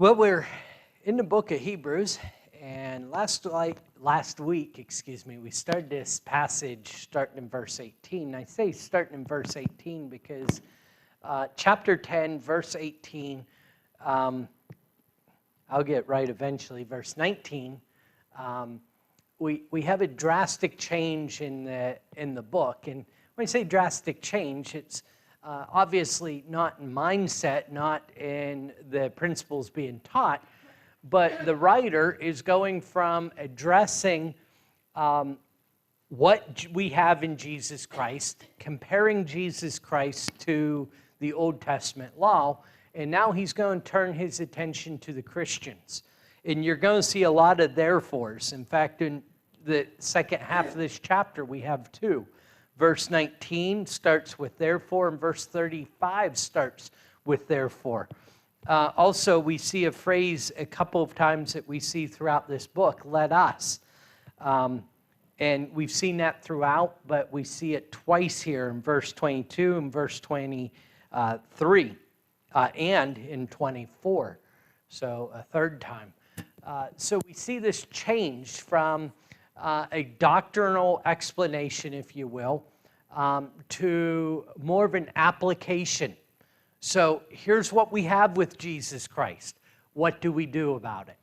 Well, we're in the book of Hebrews, and last week, we started this passage starting in verse 18. I say starting in verse 18 because chapter 10, verse 18, I'll get it right eventually, verse 19, we have a drastic change in the book. And when I say drastic change, it's obviously not in mindset, not in the principles being taught, but the writer is going from addressing what we have in Jesus Christ, comparing Jesus Christ to the Old Testament law, and now he's going to turn his attention to the Christians. And you're going to see a lot of therefores. In fact, in the second half of this chapter, we have two. Verse 19 starts with therefore, and verse 35 starts with therefore. Also, we see a phrase a couple of times that we see throughout this book, let us. And we've seen that throughout, but we see it twice here in verse 22 and verse 23, and in 24. So a third time. So we see this change from a doctrinal explanation, if you will, to more of an application. So here's what we have with Jesus Christ. What do we do about it?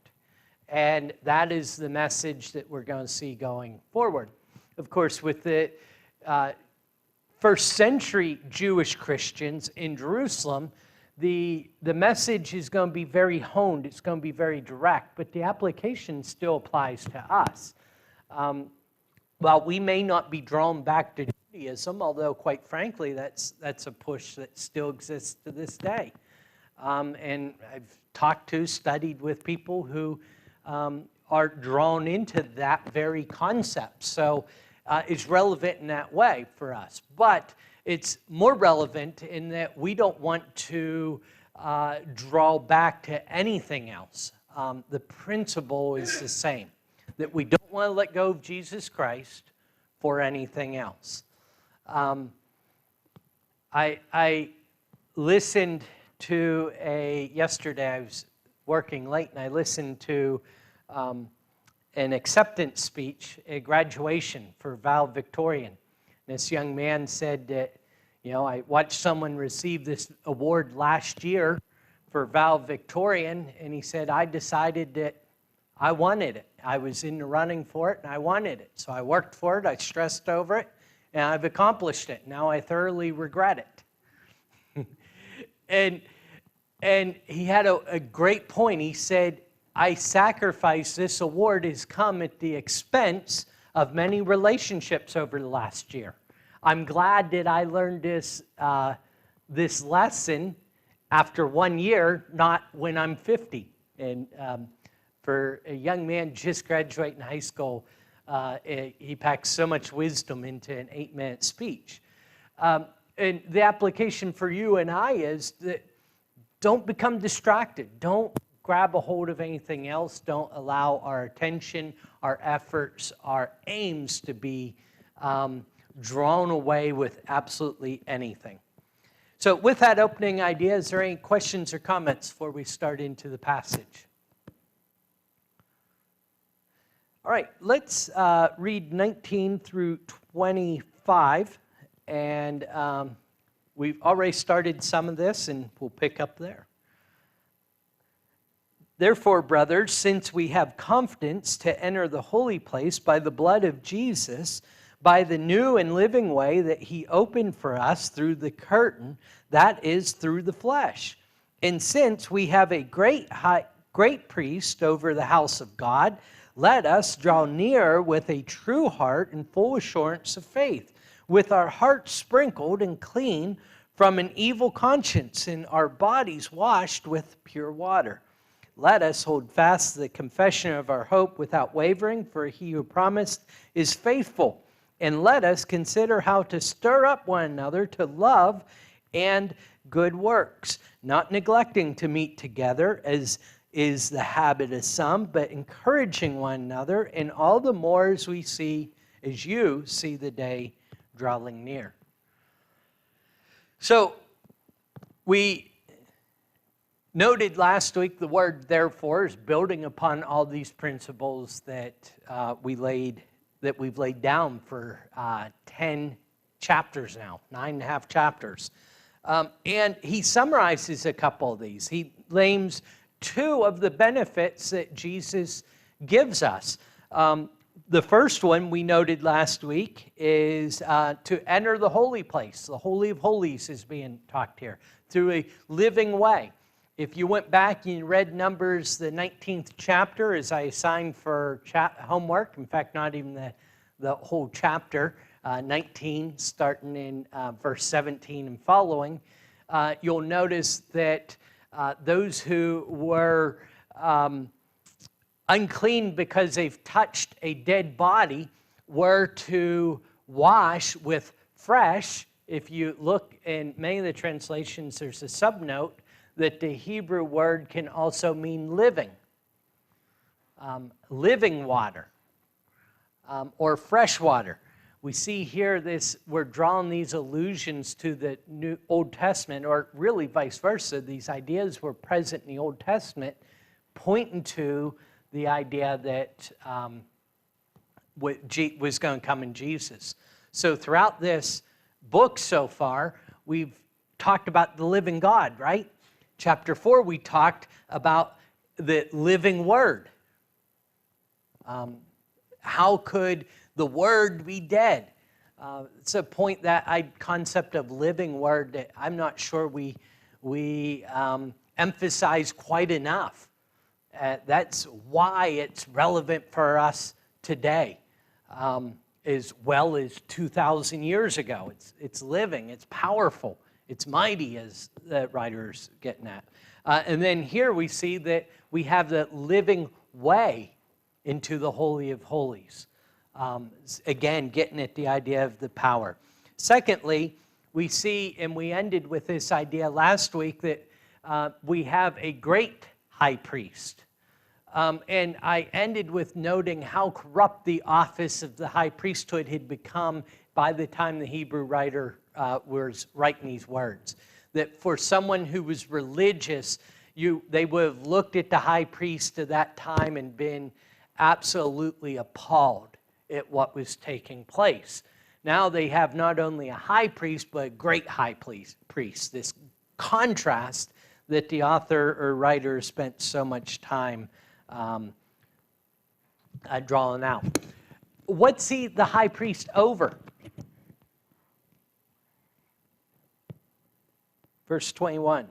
And that is the message that we're going to see going forward. Of course, with the first century Jewish Christians in Jerusalem, the message is going to be very honed. It's going to be very direct, but the application still applies to us. While we may not be drawn back to Judaism, although quite frankly, that's a push that still exists to this day. And I've studied with people who are drawn into that very concept. So it's relevant in that way for us. But it's more relevant in that we don't want to draw back to anything else. The principle is the same, that we don't want to let go of Jesus Christ for anything else. I listened to yesterday I was working late, and I listened to an acceptance speech, a graduation for valedictorian. This young man said that, I watched someone receive this award last year for valedictorian, and he said, I decided that I wanted it. I was in the running for it, and I wanted it. So I worked for it, I stressed over it, and I've accomplished it. Now I thoroughly regret it. and he had a great point. He said, I sacrificed this award has come at the expense of many relationships over the last year. I'm glad that I learned this lesson after 1 year, not when I'm 50. And for a young man just graduating high school, he packs so much wisdom into an 8-minute speech. And the application for you and I is that don't become distracted. Don't grab a hold of anything else. Don't allow our attention, our efforts, our aims to be drawn away with absolutely anything. So with that opening idea, is there any questions or comments before we start into the passage? All right, let's read 19 through 25, and we've already started some of this, and we'll pick up there. Therefore, brothers, since we have confidence to enter the holy place by the blood of Jesus, by the new and living way that he opened for us through the curtain, that is, through the flesh. And since we have a great priest over the house of God, let us draw near with a true heart and full assurance of faith, with our hearts sprinkled and clean from an evil conscience and our bodies washed with pure water. Let us hold fast the confession of our hope without wavering, for he who promised is faithful. And let us consider how to stir up one another to love and good works, not neglecting to meet together as is the habit of some, but encouraging one another, and all the more as you see the day drawing near. So we Noted last week, the word therefore is building upon all these principles that we've laid down for 10 chapters now, 9.5 chapters. And he summarizes a couple of these. He names 2 of the benefits that Jesus gives us. The first one we noted last week is to enter the holy place. The Holy of Holies is being talked here through a living way. If you went back and you read Numbers, the 19th chapter, as I assigned for homework, in fact, not even the whole chapter, 19, starting in verse 17 and following, you'll notice that those who were unclean because they've touched a dead body were to wash with fresh. If you look in many of the translations, there's a subnote that the Hebrew word can also mean living, living water, or fresh water. We see here we're drawing these allusions to the Old Testament, or really vice versa. These ideas were present in the Old Testament, pointing to the idea that was going to come in Jesus. So throughout this book so far, we've talked about the living God, right? Chapter 4, we talked about the living Word. How could the Word be dead? It's a point concept of living Word that I'm not sure we emphasize quite enough. That's why it's relevant for us today, as well as 2,000 years ago. It's living, it's powerful, it's mighty, as the writer's getting at. And then here we see that we have the living way into the Holy of Holies. Again, getting at the idea of the power. Secondly, we see, and we ended with this idea last week, that we have a great high priest. And I ended with noting how corrupt the office of the high priesthood had become by the time the Hebrew writer was writing these words. That for someone who was religious, they would have looked at the high priest of that time and been absolutely appalled at what was taking place. Now they have not only a high priest, but a great high priest. This contrast that the author or writer spent so much time drawing out. What's the high priest over? Verse 21.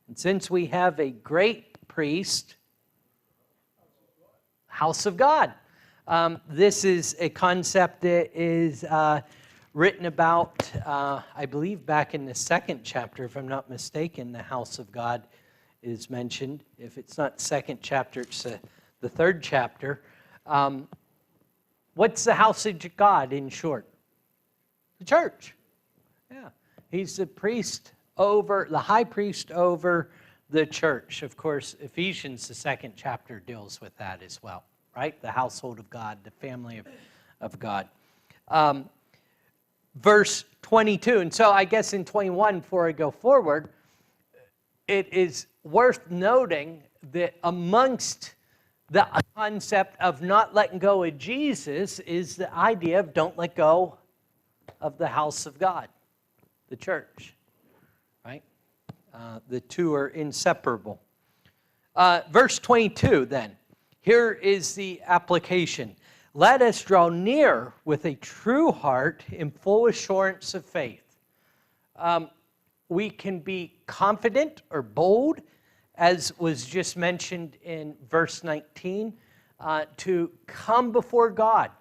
And since we have a great priest, house of God. This is a concept that is written about, I believe, back in the 2nd chapter, if I'm not mistaken. The house of God is mentioned. If it's not 2nd chapter, it's the 3rd chapter. What's the house of God in short? The church. Yeah. He's the high priest over the church. Of course, Ephesians, the 2nd chapter, deals with that as well, right? The household of God, the family of God. Verse 22, and so I guess in 21, before I go forward, it is worth noting that amongst the concept of not letting go of Jesus is the idea of don't let go of the house of God, the church, right? The two are inseparable. Verse 22 then, here is the application. Let us draw near with a true heart in full assurance of faith. We can be confident or bold, as was just mentioned in verse 19, to come before God.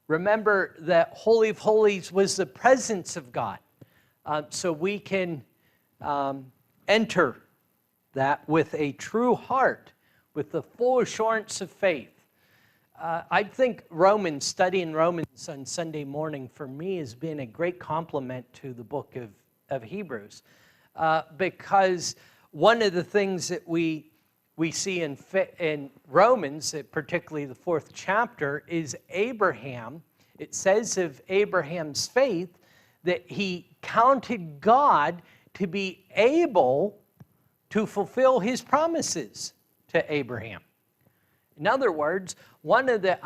Remember that Holy of Holies was the presence of God. So we can enter that with a true heart, with the full assurance of faith. I think studying Romans on Sunday morning for me has been a great compliment to the book of Hebrews, because one of the things that we see in Romans, particularly the 4th chapter, is Abraham. It says of Abraham's faith that he counted God to be able to fulfill his promises to Abraham. In other words, one of the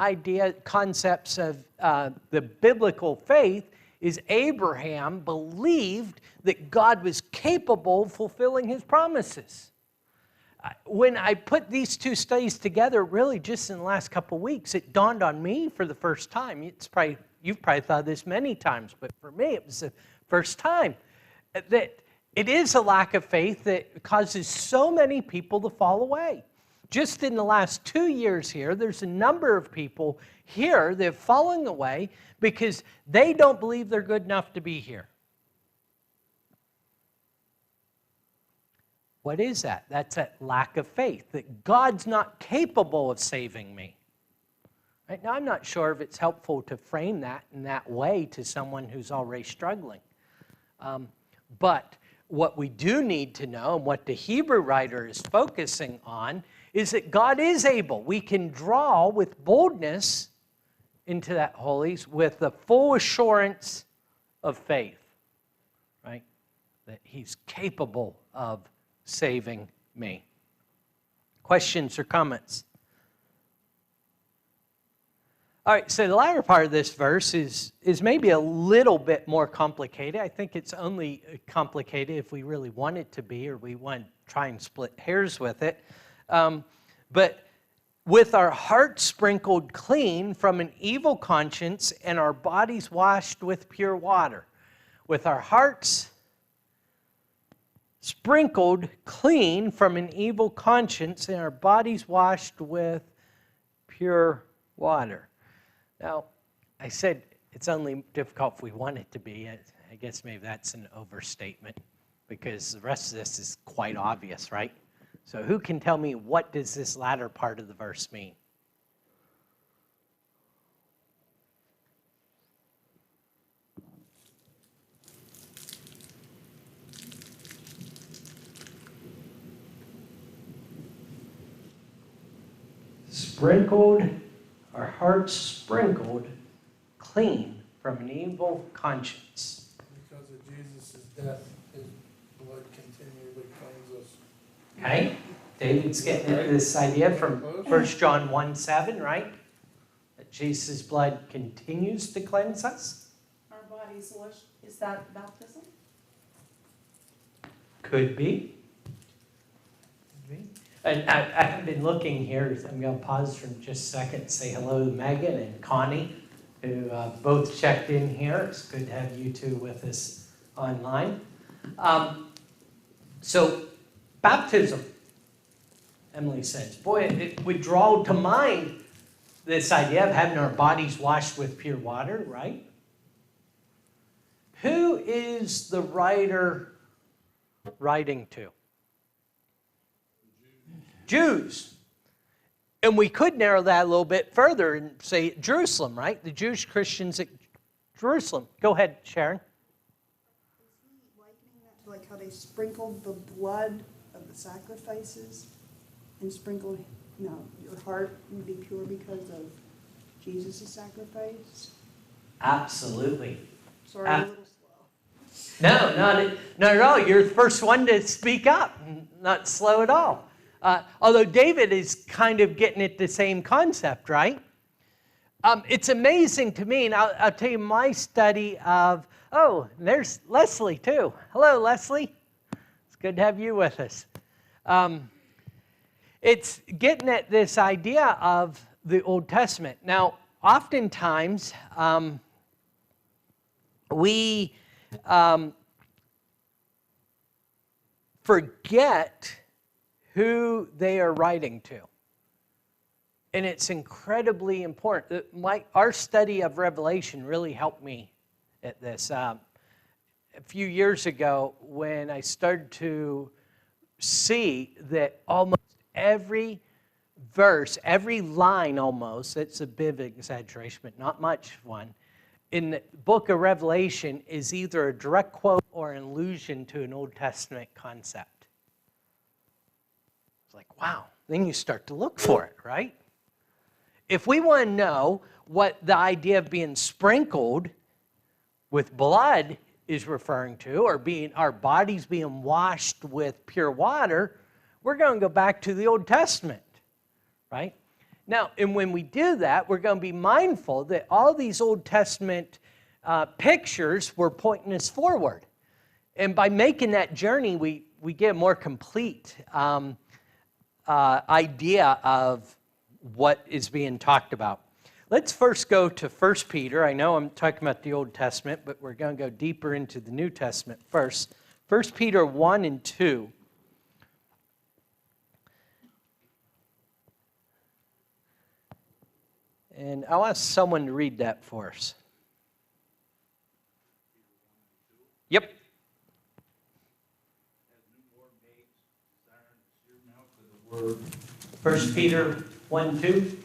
concepts of the biblical faith is Abraham believed that God was capable of fulfilling his promises. When I put these two studies together, really just in the last couple of weeks, it dawned on me for the first time. You've probably thought this many times, but for me it was the first time that it is a lack of faith that causes so many people to fall away. Just in the last 2 years here, there's a number of people here that have fallen away because they don't believe they're good enough to be here. What is that? That's that lack of faith, that God's not capable of saving me. Right? Now, I'm not sure if it's helpful to frame that in that way to someone who's already struggling. But what we do need to know, and what the Hebrew writer is focusing on, is that God is able. We can draw with boldness into that holies with the full assurance of faith, right? That he's capable of saving me. Questions or comments? All right, so the latter part of this verse is maybe a little bit more complicated. I think it's only complicated if we really want it to be, or we want to try and split hairs with it. But with our hearts sprinkled clean from an evil conscience and our bodies washed with pure water. With our hearts sprinkled clean from an evil conscience and our bodies washed with pure water. Now, I said it's only difficult if we want it to be. I guess maybe that's an overstatement because the rest of this is quite obvious, right? So who can tell me what does this latter part of the verse mean? Sprinkled, our hearts sprinkled clean from an evil conscience. Because of Jesus' death, his blood continually cleanses us. Okay, David's getting at this idea from 1 John 1:7, right? That Jesus' blood continues to cleanse us. Our bodies washed. Is that baptism? Could be. And I have been looking here. I'm going to pause for just a second, say hello to Megan and Connie, who both checked in here. It's good to have you two with us online. So, baptism, Emily says. Boy, it would draw to mind this idea of having our bodies washed with pure water, right? Who is the writer writing to? Jews. And we could narrow that a little bit further and say Jerusalem, right? The Jewish Christians at Jerusalem. Go ahead, Sharon. Is he likening that to like how they sprinkled the blood of the sacrifices and sprinkled, your heart would be pure because of Jesus' sacrifice? Absolutely. Sorry, I'm a little slow. No, not at all. You're the first one to speak up. Not slow at all. Although David is kind of getting at the same concept, right? It's amazing to me, and I'll tell you my study of, there's Leslie too. Hello, Leslie. It's good to have you with us. It's getting at this idea of the Old Testament. Now, oftentimes, we forget who they are writing to. And it's incredibly important. Our study of Revelation really helped me at this. A few years ago, when I started to see that almost every verse, every line almost, it's a bit of exaggeration, but not much one, in the book of Revelation is either a direct quote or an allusion to an Old Testament concept. It's like, wow. Then you start to look for it, right? If we want to know what the idea of being sprinkled with blood is referring to, or being our bodies being washed with pure water, we're going to go back to the Old Testament, right? Now, and when we do that, we're going to be mindful that all these Old Testament pictures were pointing us forward. And by making that journey, we get a more complete idea of what is being talked about. Let's first go to 1 Peter. I know I'm talking about the Old Testament, but we're going to go deeper into the New Testament first. 1 Peter 1 and 2. And I'll ask someone to read that for us. Yep. 1 Peter 1, 2.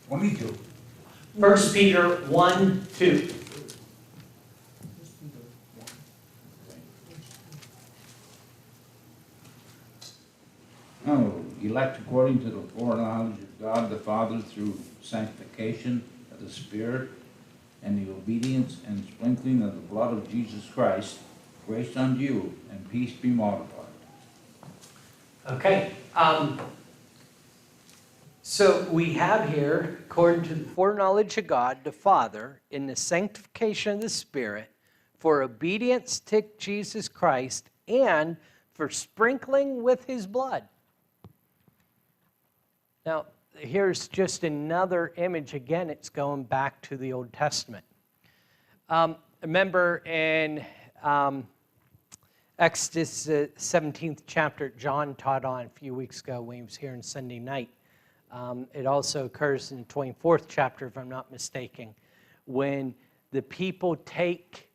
22. 1 Peter 1, 2. Oh, elect according to the foreknowledge of God the Father through sanctification of the Spirit and the obedience and sprinkling of the blood of Jesus Christ, grace unto you and peace be multiplied. Okay. So we have here, according to the foreknowledge of God the Father, in the sanctification of the Spirit, for obedience to Jesus Christ, and for sprinkling with His blood. Now, here's just another image. Again, it's going back to the Old Testament. Remember in Exodus 17th chapter, John taught on a few weeks ago when he was here on Sunday night. It also occurs in the 24th chapter, if I'm not mistaken, when the people take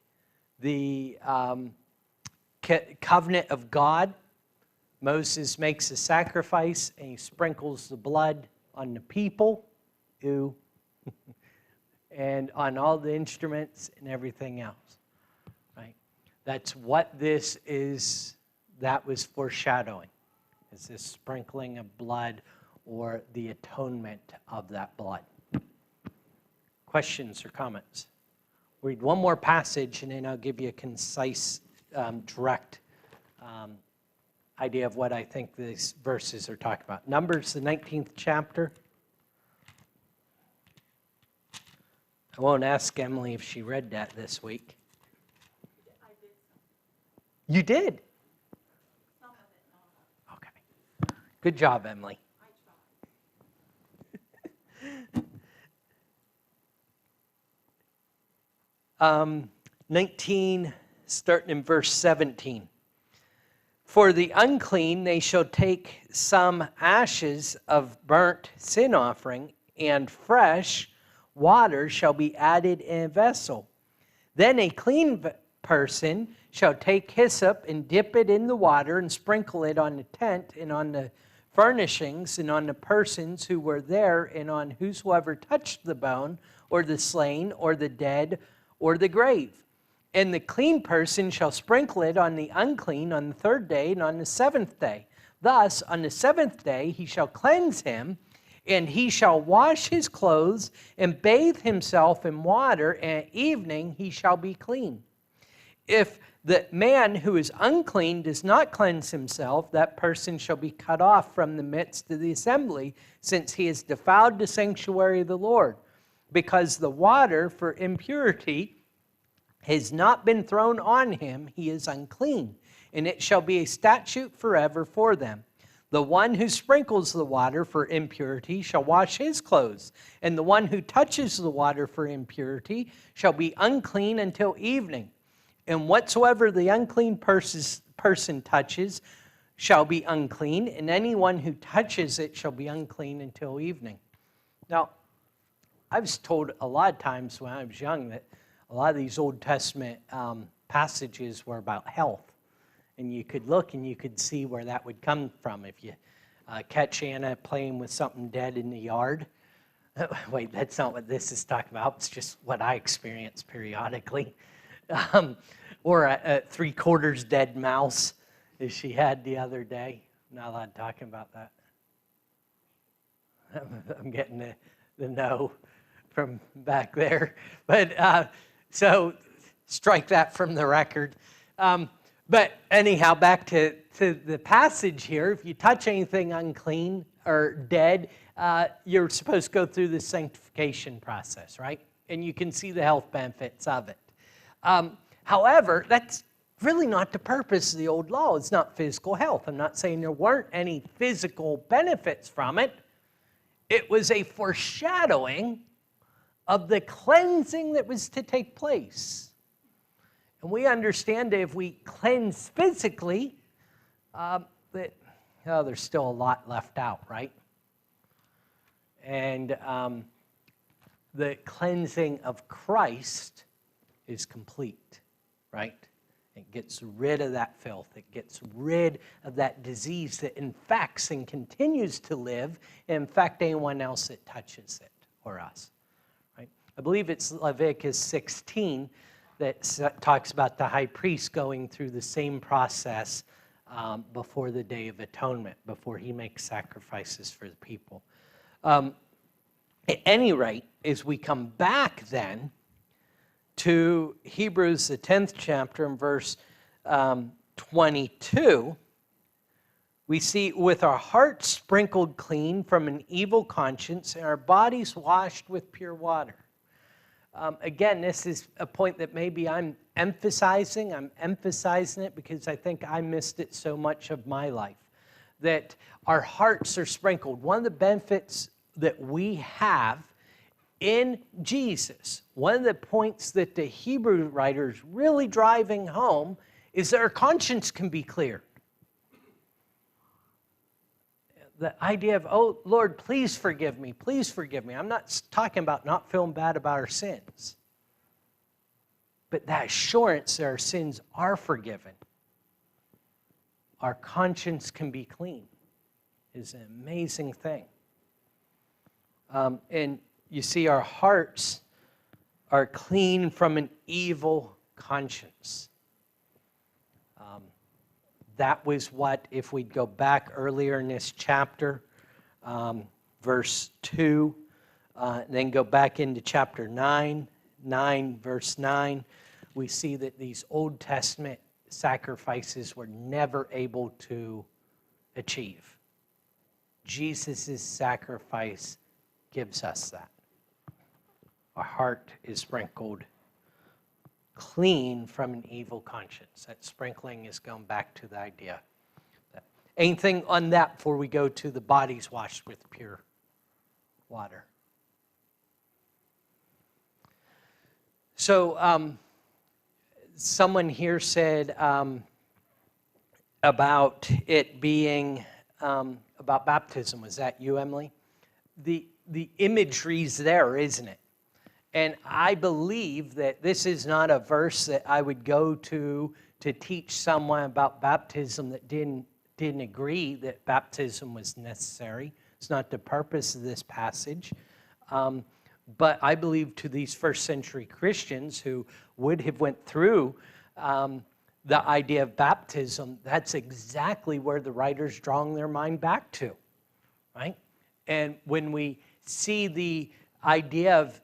the covenant of God. Moses makes a sacrifice, and he sprinkles the blood on the people, and on all the instruments and everything else. Right? That's what this is. That was foreshadowing. Is this sprinkling of blood or the atonement of that blood? Questions or comments? We'll read one more passage, and then I'll give you a concise, direct idea of what I think these verses are talking about. Numbers, the 19th chapter. I won't ask Emily if she read that this week. I did some. You did? Some of it, not Okay. Good job, Emily. I tried. 19, starting in verse 17. For the unclean they shall take some ashes of burnt sin offering, and fresh water shall be added in a vessel. Then a clean person shall take hyssop and dip it in the water and sprinkle it on the tent and on the furnishings and on the persons who were there and on whosoever touched the bone or the slain or the dead or the grave. And the clean person shall sprinkle it on the unclean on the third day and on the seventh day. Thus, on the seventh day he shall cleanse him, and he shall wash his clothes and bathe himself in water, and at evening he shall be clean. If the man who is unclean does not cleanse himself, that person shall be cut off from the midst of the assembly, since he has defiled the sanctuary of the Lord, because the water for impurity has not been thrown on him, he is unclean, and it shall be a statute forever for them. The one who sprinkles the water for impurity shall wash his clothes, and the one who touches the water for impurity shall be unclean until evening. And whatsoever the unclean person touches shall be unclean, and anyone who touches it shall be unclean until evening. Now, I was told a lot of times when I was young that a lot of these Old Testament passages were about health. And you could look and you could see where that would come from. If you catch Anna playing with something dead in the yard. Wait, that's not what this is talking about. It's just what I experience periodically. Or a 3/4 dead mouse, as she had the other day. Not allowed talking about that. I'm getting the no from back there. But so strike that from the record. But anyhow, back to the passage here. If you touch anything unclean or dead, you're supposed to go through the sanctification process, right? And you can see the health benefits of it. However, that's really not the purpose of the old law. It's not physical health. I'm not saying there weren't any physical benefits from it. It was a foreshadowing of the cleansing that was to take place. And we understand that if we cleanse there's still a lot left out, right? And the cleansing of Christ is complete, right? It gets rid of that filth. It gets rid of that disease that infects and continues to live and infect anyone else that touches it or us, right? I believe it's Leviticus 16 that talks about the high priest going through the same process before the Day of Atonement, before he makes sacrifices for the people. At any rate, as we come back then to Hebrews, the 10th chapter, and verse 22, we see, with our hearts sprinkled clean from an evil conscience and our bodies washed with pure water. Again, this is a point that maybe I'm emphasizing. I'm emphasizing it because I think I missed it so much of my life, that our hearts are sprinkled. One of the benefits that we have in Jesus, one of the points that the Hebrew writer is really driving home, is that our conscience can be cleared. The idea of, oh, Lord, please forgive me, please forgive me. I'm not talking about not feeling bad about our sins, but that assurance that our sins are forgiven, our conscience can be clean, is an amazing thing. And you see, our hearts are clean from an evil conscience. That was what, if we'd go back earlier in this chapter, verse 2, then go back into chapter 9, verse 9, we see that these Old Testament sacrifices were never able to achieve. Jesus' sacrifice gives us that. Our heart is sprinkled clean from an evil conscience. That sprinkling is going back to the idea. Anything on that before we go to the bodies washed with pure water? So someone here said about it being about baptism. Was that you, Emily? The imagery's there, isn't it? And I believe that this is not a verse that I would go to teach someone about baptism that didn't agree that baptism was necessary. It's not the purpose of this passage. But I believe to these first century Christians who would have went through the idea of baptism, that's exactly where the writer's drawing their mind back to, right? And when we see the idea of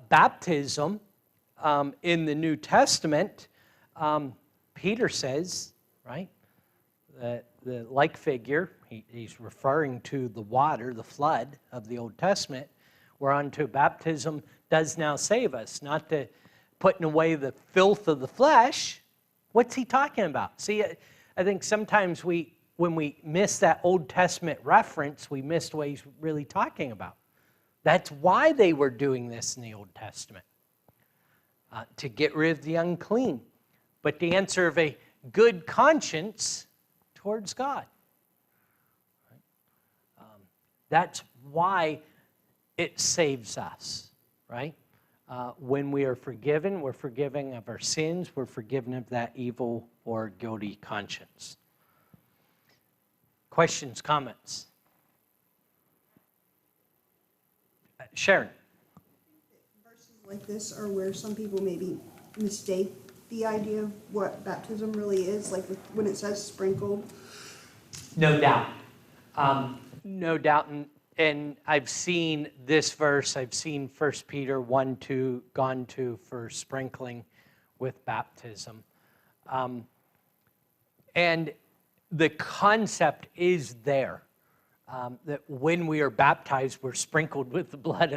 baptism in the New Testament, Peter says, right, that the like figure, he's referring to the water, the flood of the Old Testament, whereunto baptism does now save us, not the putting away the filth of the flesh. What's he talking about? See, I think sometimes when we miss that Old Testament reference, we miss what he's really talking about. That's why they were doing this in the Old Testament, to get rid of the unclean, but the answer of a good conscience towards God. That's why it saves us, right? When we are forgiven, we're forgiving of our sins, we're forgiven of that evil or guilty conscience. Questions, comments? Sharon. Verses like this are where some people maybe mistake the idea of what baptism really is, like when it says sprinkled. No doubt. No doubt. And I've seen this verse, I've seen 1 Peter 1:2 gone to for sprinkling, with baptism. And the concept is there, that when we are baptized, we're sprinkled with the blood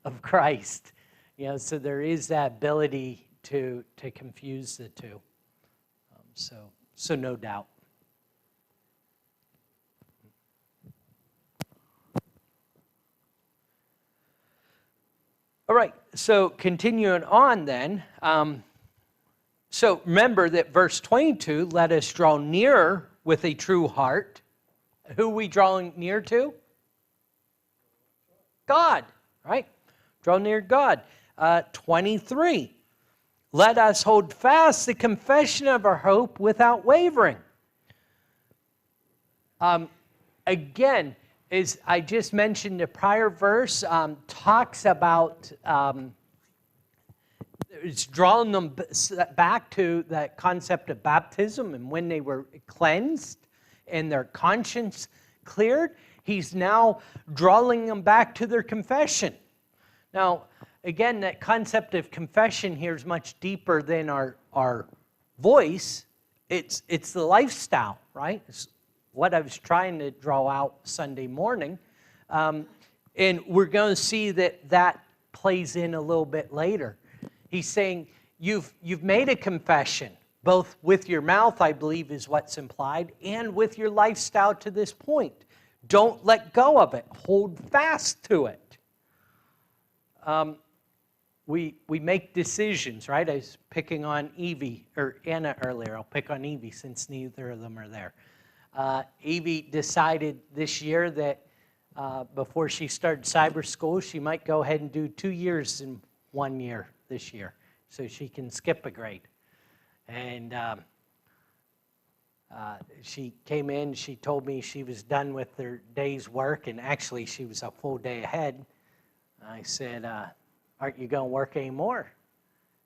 of Christ. You know, so there is that ability to confuse the two. So no doubt. All right, so continuing on then. So remember that verse 22, let us draw near with a true heart. Who are we drawing near to? God, right? Draw near God. 23, let us hold fast the confession of our hope without wavering. Again, as I just mentioned, the prior verse talks about, it's drawing them back to that concept of baptism and when they were cleansed and their conscience cleared. He's now drawing them back to their confession. Now, again, that concept of confession here is much deeper than our voice. It's the lifestyle, right? It's what I was trying to draw out Sunday morning. And we're going to see that plays in a little bit later. He's saying, you've made a confession, both with your mouth, I believe is what's implied, and with your lifestyle to this point. Don't let go of it. Hold fast to it. We make decisions, right? I was picking on Evie, or Anna earlier. I'll pick on Evie since neither of them are there. Evie decided this year that before she started cyber school, she might go ahead and do 2 years in 1 year this year, so she can skip a grade. And she came in, she told me she was done with her day's work, and actually she was a full day ahead. I said, aren't you going to work anymore?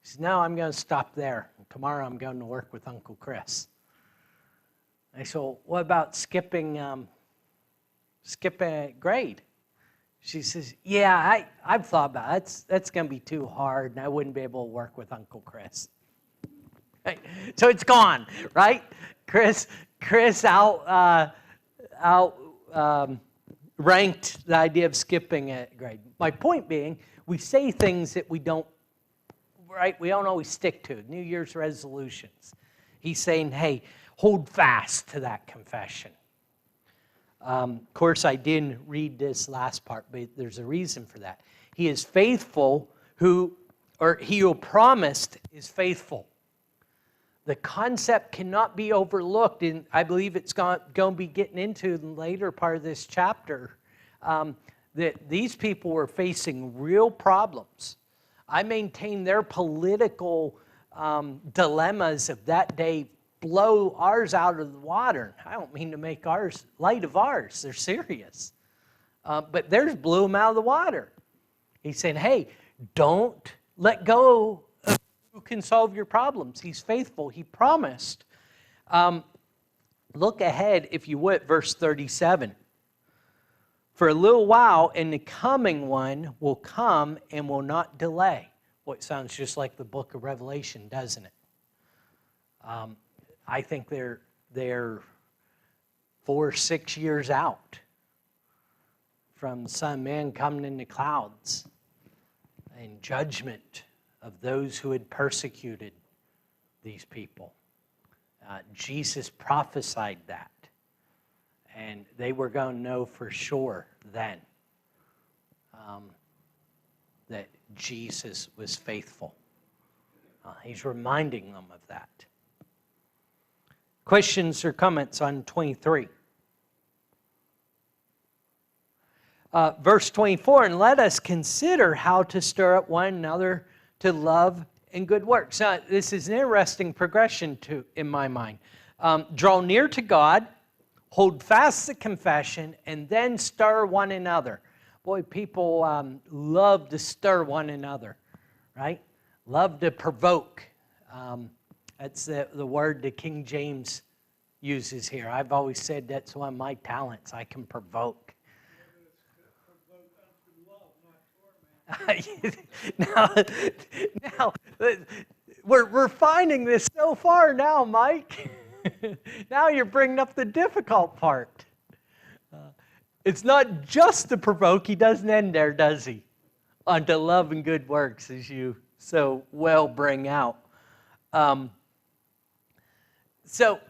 She said, no, I'm going to stop there. Tomorrow I'm going to work with Uncle Chris. I said, well, what about skipping a grade? She says, yeah, I've thought about it. That's going to be too hard, and I wouldn't be able to work with Uncle Chris. Right? So it's gone, right? Chris ranked the idea of skipping a grade. My point being, we say things that we don't always stick to. New Year's resolutions. He's saying, hey, hold fast to that confession. Of course, I didn't read this last part, but there's a reason for that. He is faithful he who promised is faithful. The concept cannot be overlooked, and I believe it's going to be getting into the later part of this chapter, that these people were facing real problems. I maintain their political dilemmas of that day blow ours out of the water. I don't mean to make ours light of ours. They're serious. But theirs blew them out of the water. He's saying, hey, don't let go of who can solve your problems. He's faithful. He promised. Look ahead, if you would, verse 37. For a little while, and the coming one will come and will not delay. Well, it sounds just like the book of Revelation, doesn't it? I think they're 4 or 6 years out from the Son of Man coming in the clouds and judgment of those who had persecuted these people. Jesus prophesied that, and they were going to know for sure then that Jesus was faithful. He's reminding them of that. Questions or comments on 23? Verse 24, and let us consider how to stir up one another to love and good works. Now, this is an interesting progression in my mind. Draw near to God, hold fast the confession, and then stir one another. Boy, people love to stir one another, right? Love to provoke. That's the word that King James uses here. I've always said that's one of my talents. I can provoke. now, we're finding this so far now, Mike. Now you're bringing up the difficult part. It's not just to provoke. He doesn't end there, does he? Unto love and good works, as you so well bring out. So,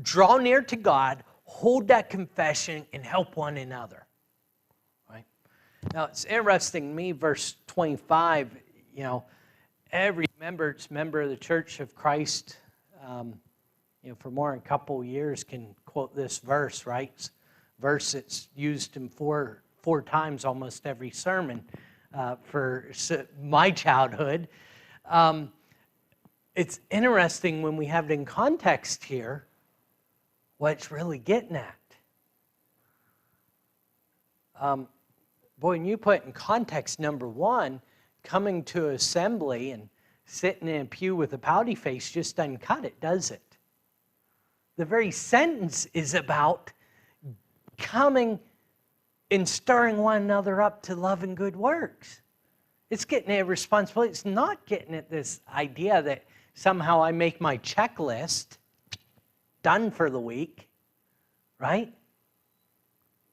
draw near to God, hold that confession, and help one another. Right? Now, it's interesting to me, verse 25, every member of the Church of Christ, for more than a couple of years can quote this verse, right? Verse that's used in four times almost every sermon for my childhood. It's interesting when we have it in context here, what it's really getting at. When you put in context, number one, coming to assembly and sitting in a pew with a pouty face just doesn't cut it, does it? The very sentence is about coming and stirring one another up to love and good works. It's getting at responsibility. It's not getting at this idea that somehow I make my checklist done for the week, right?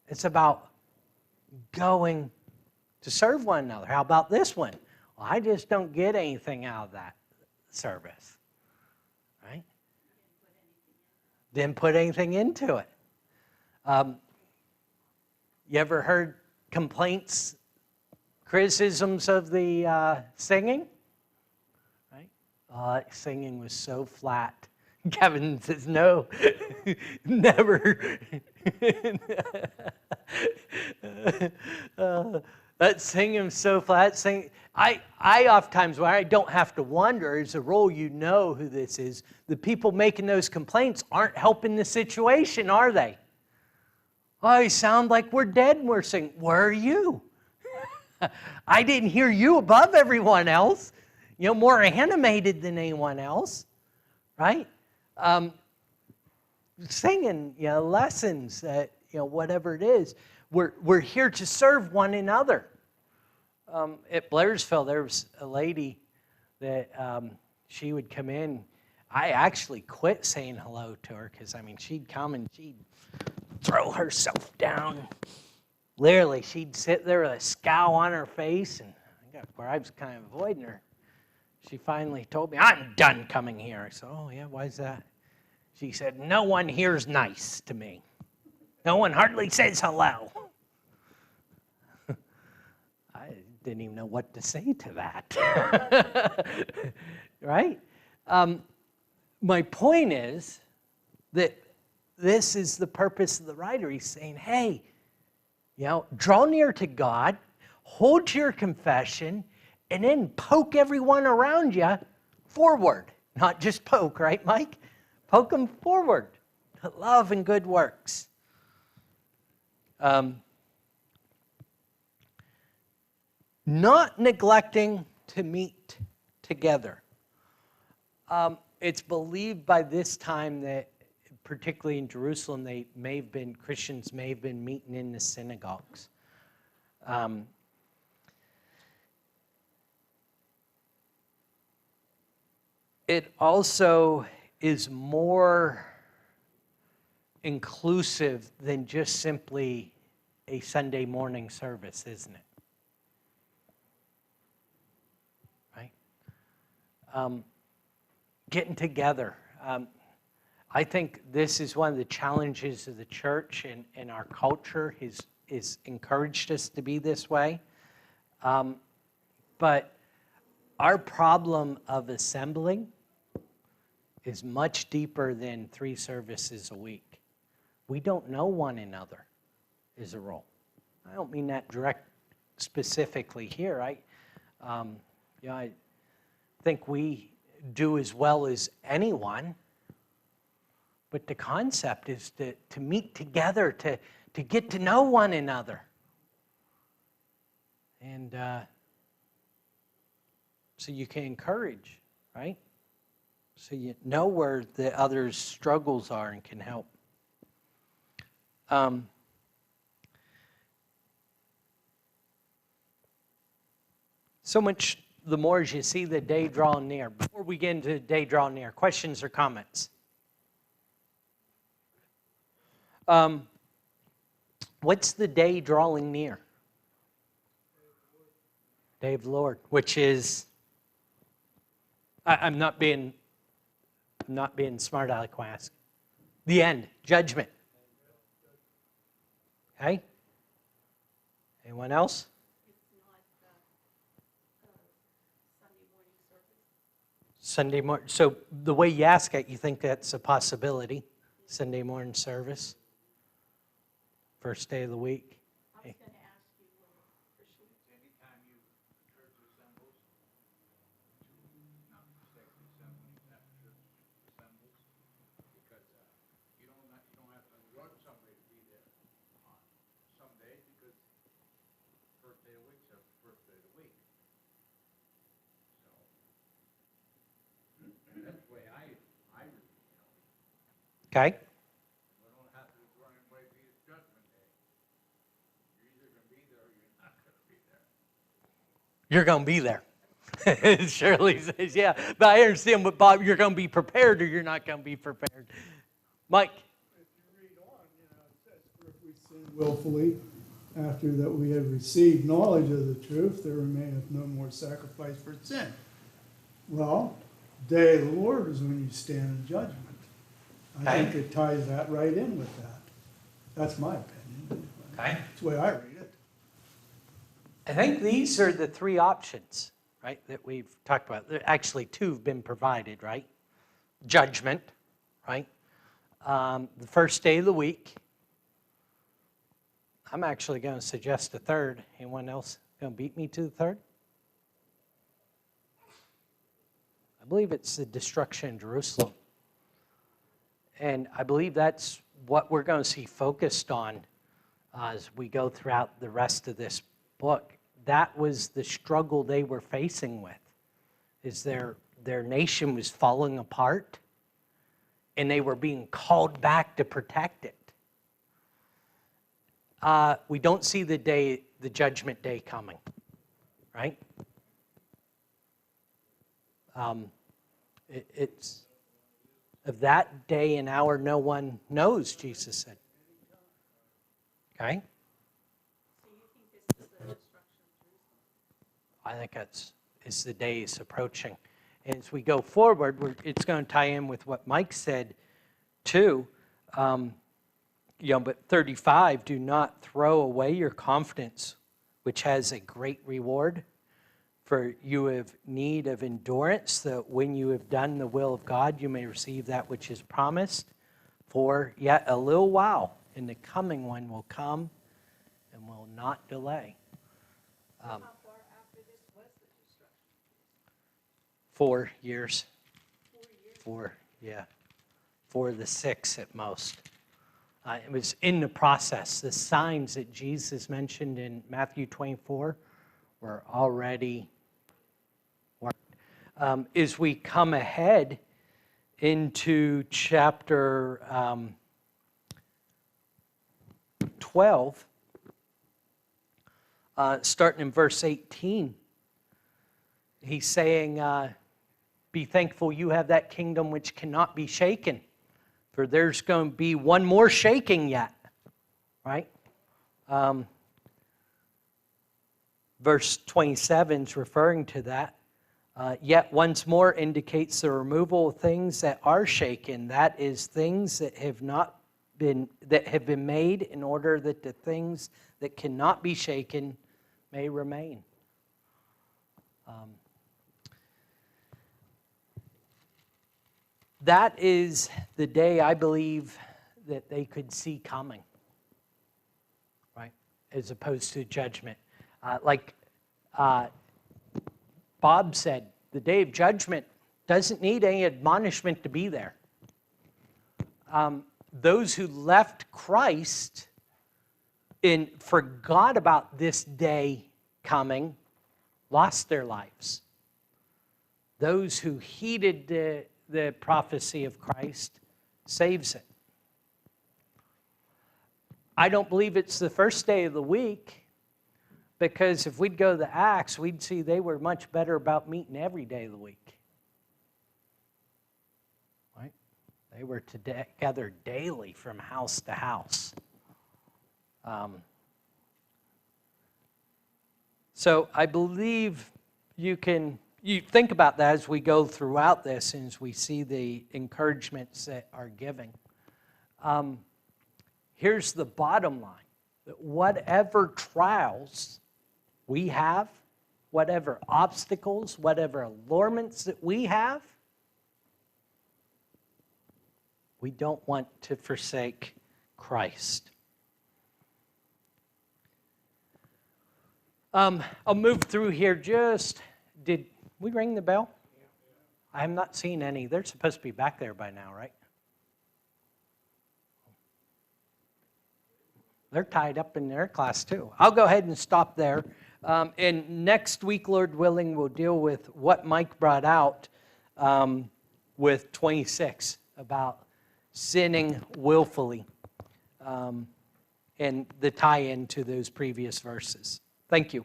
It's about going to serve one another. How about this one? Well, I just don't get anything out of that service, right? Didn't put anything into it. You ever heard complaints, criticisms of the singing? Right? Singing was so flat. Kevin says, no, never. That singing was so flat. I oftentimes, where I don't have to wonder, is a role you know who this is. The people making those complaints aren't helping the situation, are they? Oh, you sound like we're dead and we're singing. Where are you? I didn't hear you above everyone else. More animated than anyone else, right? Singing, lessons, whatever it is. We're here to serve one another. At Blairsville, there was a lady that she would come in. I actually quit saying hello to her because, she'd come and she'd throw herself down. Literally, she'd sit there with a scowl on her face, and I got where I was kind of avoiding her. She finally told me, I'm done coming here. I said, oh, yeah, why is that? She said, no one here's nice to me. No one hardly says hello. I didn't even know what to say to that. Right? My point is that this is the purpose of the writer. He's saying, hey, draw near to God, hold to your confession, and then poke everyone around you forward. Not just poke, right, Mike? Poke them forward to love and good works. Not neglecting to meet together. It's believed by this time that, particularly in Jerusalem, Christians may have been meeting in the synagogues. It also is more inclusive than just simply a Sunday morning service, isn't it? Right? Getting together. I think this is one of the challenges of the church and our culture is encouraged us to be this way. But our problem of assembling is much deeper than 3 services a week. We don't know one another is a role. I don't mean that specifically here. I think we do as well as anyone, but the concept is to meet together, to get to know one another. And so you can encourage, right? So you know where the other's struggles are and can help. So much the more as you see the day drawing near. Before we get into the day drawing near, questions or comments? What's the day drawing near? Day of the Lord, which is, I'm not being smart aleck when I ask. The end, judgment. Okay? Anyone else? It's not Sunday morning service. Sunday morning. So the way you ask it, you think that's a possibility. Sunday morning service. First day of the week. I was going to ask you Christian. Anytime you church assembles, not sex assemblies, that church assembles, because you don't have to want somebody to be there on some days, because first day of the week's the first day of the week. So that's the way I read it. Okay? We don't have to run anybody be his judgment day. You're either gonna be there or you're not gonna be there. You're going to be there. Shirley says, yeah. But I understand what Bob, you're going to be prepared or you're not going to be prepared. Mike? If you read on, it says, for if we sin willfully, after that we have received knowledge of the truth, there remaineth no more sacrifice for sin. Well, day of the Lord is when you stand in judgment. I think it ties that right in with that. That's my opinion. Okay. That's the way I read it. I think these are the three options, right, that we've talked about. Actually, two have been provided, right? Judgment, right? The first day of the week. I'm actually going to suggest a third. Anyone else going to beat me to the third? I believe it's the destruction of Jerusalem. And I believe that's what we're going to see focused on as we go throughout the rest of this book. That was the struggle they were facing with, is their nation was falling apart, and they were being called back to protect it. We don't see the judgment day coming, right? It's of that day and hour no one knows, Jesus said. Okay? So you think this is the destruction of Jerusalem? I think it's the day is approaching. And as we go forward, it's going to tie in with what Mike said too. But 35, do not throw away your confidence, which has a great reward. For you have need of endurance, that when you have done the will of God, you may receive that which is promised. For yet a little while, and the coming one will come and will not delay. How far after this was the destruction? 4 years. 4 years? 4 to 6 at most. It was in the process. The signs that Jesus mentioned in Matthew 24 were already worked. As we come ahead into chapter 12, starting in verse 18, he's saying, be thankful you have that kingdom which cannot be shaken. For there's going to be one more shaking yet, right? Verse 27 is referring to that. Yet once more indicates the removal of things that are shaken. That is, things that have been made in order that the things that cannot be shaken may remain. That is the day I believe that they could see coming, right? As opposed to judgment. Like Bob said, the day of judgment doesn't need any admonishment to be there. Those who left Christ and forgot about this day coming lost their lives. Those who heeded the prophecy of Christ saves it. I don't believe it's the first day of the week, Because if we'd go to the Acts, we'd see they were much better about meeting every day of the week. Right? They were together daily from house to house. So I believe you think about that as we go throughout this and as we see the encouragements that are giving. Here's the bottom line, that whatever trials we have, whatever obstacles, whatever allurements that we have, we don't want to forsake Christ. I'll move through here did we ring the bell? I have not seen any. They're supposed to be back there by now, right? They're tied up in their class too. I'll go ahead and stop there. And next week, Lord willing, we'll deal with what Mike brought out with 26 about sinning willfully and the tie-in to those previous verses. Thank you.